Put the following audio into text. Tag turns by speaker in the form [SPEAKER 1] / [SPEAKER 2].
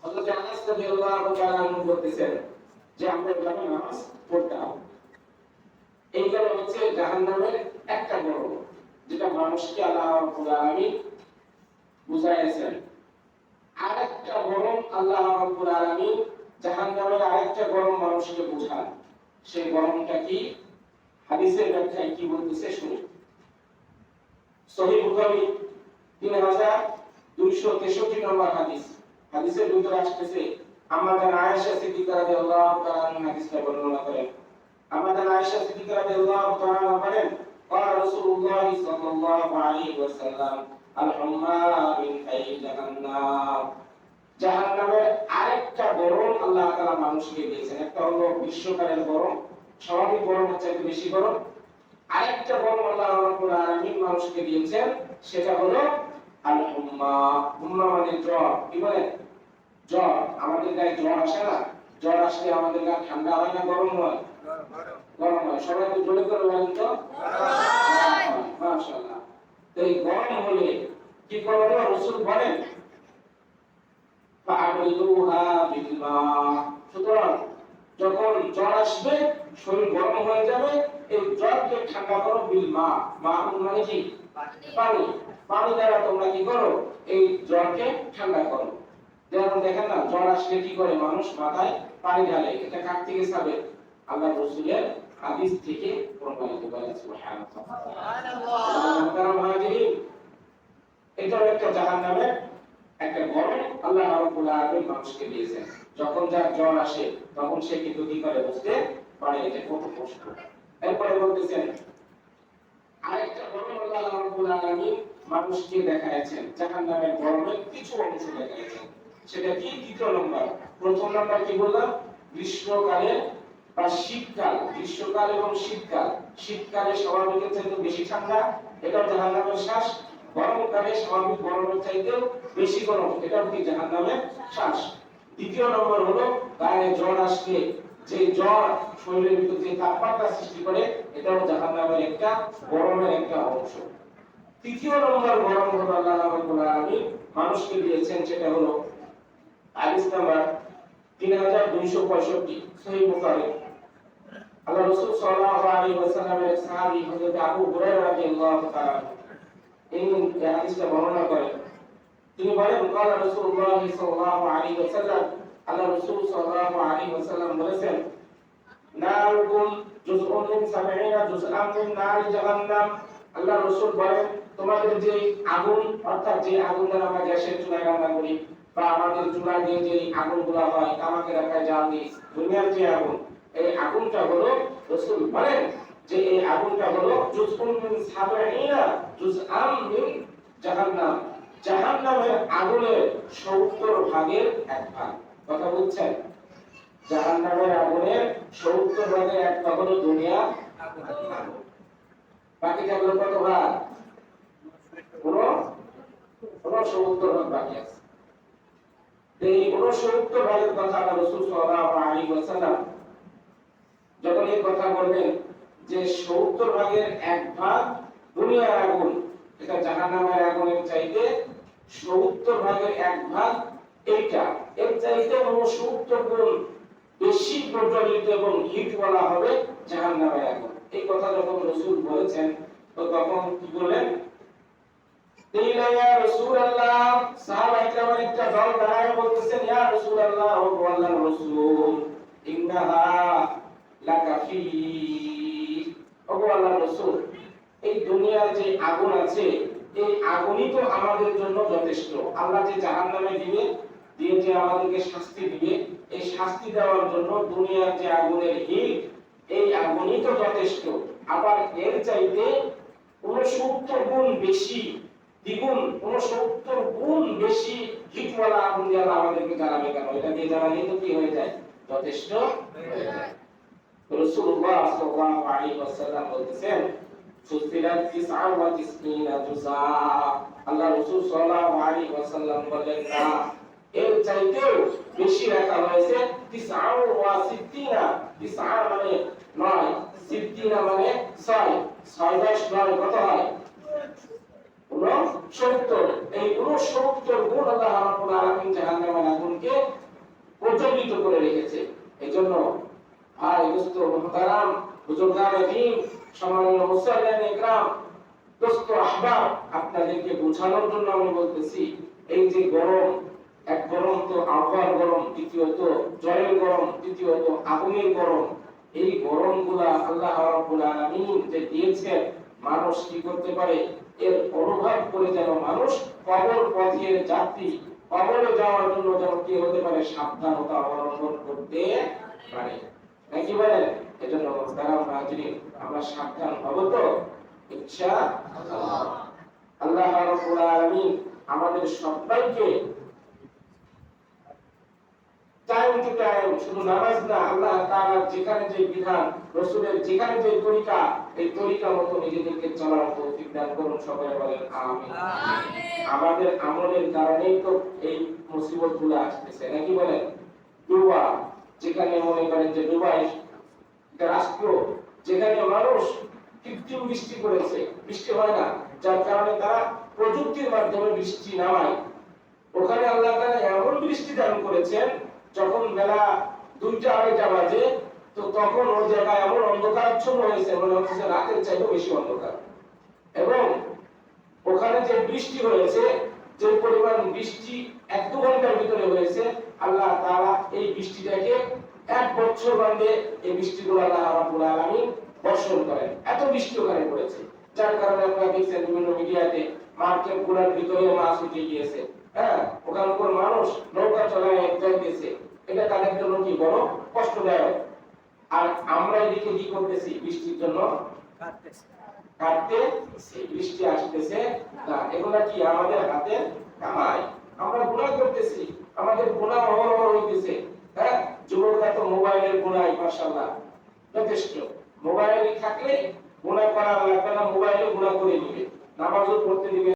[SPEAKER 1] হযরত আনাস রাদিয়াল্লাহু তাআলা বলতেছেন যে আমরা গ্রামে নামাজ পড়তাম। এইগুলো হচ্ছে জাহান্নামের একটা গরম, যেটা মানুষকে আল্লাহ রাব্বুল আলামিন বুঝাইছেন। আরেকটা গরম আল্লাহ রাব্বুল আলামিন জাহান্নামের আরেকটা গরম মানুষকে বুঝান। সেই গরমটা কি? হাদিসের ব্যাখ্যায় কি বলতেছে শুনুন। সহিহ বুখারী 3263 নম্বর হাদিস। হাদিসের ভিতরে আসছে আমাদের আয়েশা সিদ্দিকা রাদিয়াল্লাহু তাআলা হাদিসটা বর্ণনা করেন। আমাদের আয়েশা সিদ্দিকা রাদিয়াল্লাহু তাআলা বলেন, قال رسول الله صلى الله عليه وسلم الحمى من حي جهنم। জাহান্নামের আরেকটা গরম আল্লাহ তাআলা মানুষকে দিয়েছেন। একটা হলো গ্রীষ্মকালের গরম, স্বাভাবিক গরমের চাইতে বেশি গরম। আরেকটা গরম আল্লাহ রাব্বুল আলামিন মানুষকে দিয়েছেন, সেটা হলো আল হুম্মা। হুম্মা মানে জ্বর। কি বলে? জ্বর। আমাদের গায়ে জ্বর আসে না? জ্বর আসলে আমাদের গা ঠান্ডা হয় না গরম হয়? গরম হয়। সবাই তো জোরে করে বলেন তো। মাশাআল্লাহ। তো এই গরম হলে কি করবে? রাসূল বলেন ফাআবরিদুহা বিল মা। সুতরাং যখন জ্বর আসবে, শরীর গরম হয়ে যাবে, এই জ্বরকে ঠান্ডা করো বিল মা। মা মানে কি? পানি। পানি দ্বারা তোমরা কি করো? এই জ্বরকে ঠান্ডা করো। যেমন দেখেন না, জ্বর আসলে কি করে? মানুষ মাথায় পানি ঢালে। এটা কার থেকে সাবে? আল্লাহ রাসূলের হাদিস থেকে প্রমাণিত করা। সুবহানাল্লাহ। এটা একটা জাহান্নামের একটা গরম আল্লাহ রাব্বুল আলামিন মানুষকে দিয়েছেন। যখন যার জ্বর আসে তখন সে কিন্তু কি করে? বুঝতে পারে এটা কত কষ্ট। এরপরে বলতেছেন আরেকটা গরম আল্লাহ রাব্বুল আলামিন মানুষকে দেখাচ্ছেন। জাহান্নামের গরমের কিছু অংশ দেখাচ্ছেন। সেটা কি? দ্বিতীয় নম্বর। প্রথম নম্বর কি বললাম? গ্রীষ্মকালে বা শীতকাল। গ্রীষ্মকাল এবং শীতকাল। শীতকালে স্বাভাবিকের চাইতে বেশি ঠান্ডা, এটা জাহান্নামের শ্বাস। গরমকালে স্বাভাবিক গরমের চাইতে বেশি গরম, এটা কি? জাহান্নামের শ্বাস। দ্বিতীয় নম্বর হলো গায়ে জ্বর আসলে যে জ্বর শরীরের ভিতরে যে তাপমাত্রা সৃষ্টি করে, এটাও জাহান্নামের একটা গরমের একটা অংশ। তৃতীয় নম্বর গরম হলো আল্লাহ রাব্বুল আলামিন মানুষকে দিয়েছেন, সেটা হলো হাদিস নাম্বার 3265 সহিহ বুখারী। আল্লাহ রাসূল সাল্লাল্লাহু আলাইহি ওয়াসাল্লামের সাহাবী হযরত আবু হুরায়রা রাদিয়াল্লাহু তাআলা এই হাদিসটা বর্ণনা করেন। তিনি বলেন قال رسول الله صلى الله عليه وسلم আল্লাহ রাসূল সাল্লাল্লাহু আলাইহি ওয়াসাল্লাম বলেছেন নারুকুম জুজউন মিন 70 জুজআন মিন নারি জাহান্নাম। আল্লাহ রাসূল বলেন তোমাদের যে আগুন, অর্থাৎ যে আগুন দ্বারা আমরা গ্যাসের চুলায় রান্না করি বা আমাদের চুলা দিয়ে যে আগুনগুলো হয়, তামাকে রাখায় জাল দিই, দুনিয়ার যে আগুন, এই আগুনটা হলো, রাসূল বলেন যে এই আগুনটা হলো জুজউন মিন 70 জুজআন মিন জাহান্নাম। জাহান্নামের আগুনের 70 ভাগের এক ভাগ। কথা বুঝছেন? জাহান্নামের আগুনের 70 ভাগের এক ভাগ হলো দুনিয়া আগুন। বাকি থাকলো কত ভাগ? পুরো 70 ভাগ বাকি আছে। এই 70 ভাগের কথা আল্লাহ রাসূল সাল্লাল্লাহু আলাইহি ওয়াসাল্লাম যখন এই কথা বললেন যে 70 ভাগের এক ভাগ দুনিয়ার আগুন, এটা জাহান্নামের আগুনের চাইতে 70 ভাগের এক ভাগ এইটা, এর চাইতে 70 গুণ বেশি প্রজ্বলিত এবং হিট বলা হবে জাহান্নামের আগুন। এই কথা যখন রাসূল বলেছেন, তো তখন কি বলেন? ইলা ইয়া রাসূলুল্লাহ, সাহাবায়ে কেরামের একটা দল দাঁড়ায় বলতেছেন, ইয়া রাসূলুল্লাহ, ও আল্লাহর রাসূল, ইন্নাহা লাকাফি। ও আল্লাহর রাসূল, এই দুনিয়ার যে আগুন আছে, এই আগুনই তো আমাদের জন্য যথেষ্ট। আল্লাহ যে জাহান্নামে দিবে, দিয়ে যে আমাদেরকে শাস্তি দিবে, এই শাস্তি দেওয়ার জন্য দুনিয়ার যে আগুনের হিট, এই আগুনই তো যথেষ্ট। আবার এর চাইতে 69 গুণ বেশি, দ্বিগুণ 69 গুণ বেশি হিটওয়ালা আগুন দিয়ে আল্লাহ আমাদেরকে জ্বালাবে কেন? এটা দিয়ে জ্বালালে তো কি হয়ে যায়? যথেষ্ট হয়ে যায়। রাসূলুল্লাহ সাল্লাল্লাহু আলাইহি ওয়াসাল্লাম বলতেছেন ফুসিলাত 99 জুযা। আল্লাহ রাসূল সাল্লাল্লাহু আলাইহি ওয়াসাল্লাম বলেন না, এর চাইতেও বেশি রাখা হয়েছে 69। 9 মানে 9, 60 মানে 6, 6 10 9 কত হয়? 69। এই 69 গুণ আল্লাহ রাব্বুল আলামিন জাহান্নামের আগুনকে প্রচলিত করে রেখেছে। এজন্য ভাই দোস্ত মুহতারাম বুজুর্গানে দ্বীন সম্মানীয় মুসল্লিয়ান ইকরাম দোস্ত আহবাব আপনাদেরকে বোঝানোর জন্য আমি বলতেছি এই যে গরম, এক গরম তো আবহাওয়ার গরম, দ্বিতীয়ত জলের গরম, তৃতীয়ত আগুনের গরম, এই গরমগুলা আল্লাহ রাব্বুল আলামিন যে দিয়েছেন মানুষ কি করতে পারে এর অনুভব করে যেন মানুষ কবর পথের যাত্রী কবরে যাওয়ার জন্য যেন কি হতে পারে সাবধানতা অবলম্বন করতে পারে নাকি বলেন। এজন্য মুহতারাম হাজিরিন আমরা সাবধান হব তো ইনশাআল্লাহ। আল্লাহ রাব্বুল আলামিন আমাদের সবাইকে টাইম টু টাইম শুধু নামাজ না, আল্লাহ তাআলা যেখানে যে বিধান, রাসূলের যেখানে যে তরিকা, এই তরিকা মতো নিজেদেরকে চলার তৌফিক দান করুন, সবাই বলেন আমিন। আমাদের আমলের কারণেই তো এই মুসিবতগুলো আসতেছে নাকি বলেন। দুবা যেখানে মনে করেন যে দুবাই একটা রাষ্ট্র যেখানে মানুষ কৃত্রিম বৃষ্টি করেছে, বৃষ্টি হয় না, যার কারণে তারা প্রযুক্তির মাধ্যমে বৃষ্টি নামায়। ওখানে আল্লাহ তাআলা এমন বৃষ্টি দান করেছেন যখন বেলা 2টা-2:30 বাজে তো তখন ওই জায়গায় এমন অন্ধকারাচ্ছন্ন হয়েছে মনে হচ্ছে রাতের চাইতেও বেশি অন্ধকার। এবং ওখানে যে বৃষ্টি হয়েছে, যে পরিমাণ বৃষ্টি 1-2 ঘন্টার ভিতরে হয়েছে, আল্লাহ তাআলা এই বৃষ্টিটাকে 1 বছর বাদে এই বৃষ্টিগুলো আল্লাহ রাব্বুল আলামিন বর্ষণ করেন। এত বৃষ্টি ওখানে পড়েছে, যার কারণে আপনারা দেখছেন বিভিন্ন মিডিয়াতে মার্কেট গুলোর ভিতরে মাছ উঠে গিয়েছে। হ্যাঁ, ওখানকার মানুষ নৌকা চলায় যাইতেছে, এটা তাদের জন্য কি বড় কষ্টদায়ক। আর আমরা এদিকে কি করতেছি, বৃষ্টির জন্য কাটতে সেই বৃষ্টি আসতেছে না। এগুলা কি আমাদের হাতের কামাই, আমরা গুনাহ করতেছি, আমাদের গুনাহ অহরহ হইতেছে। হ্যাঁ, যুবকরা তো মোবাইলের গুনাহ মাশাআল্লাহ যথেষ্ট, মোবাইল থাকলে গুনাহ করা লাগবে না, মোবাইলে গুনাহ করে নিবে, নামাজও পড়তে দিবে।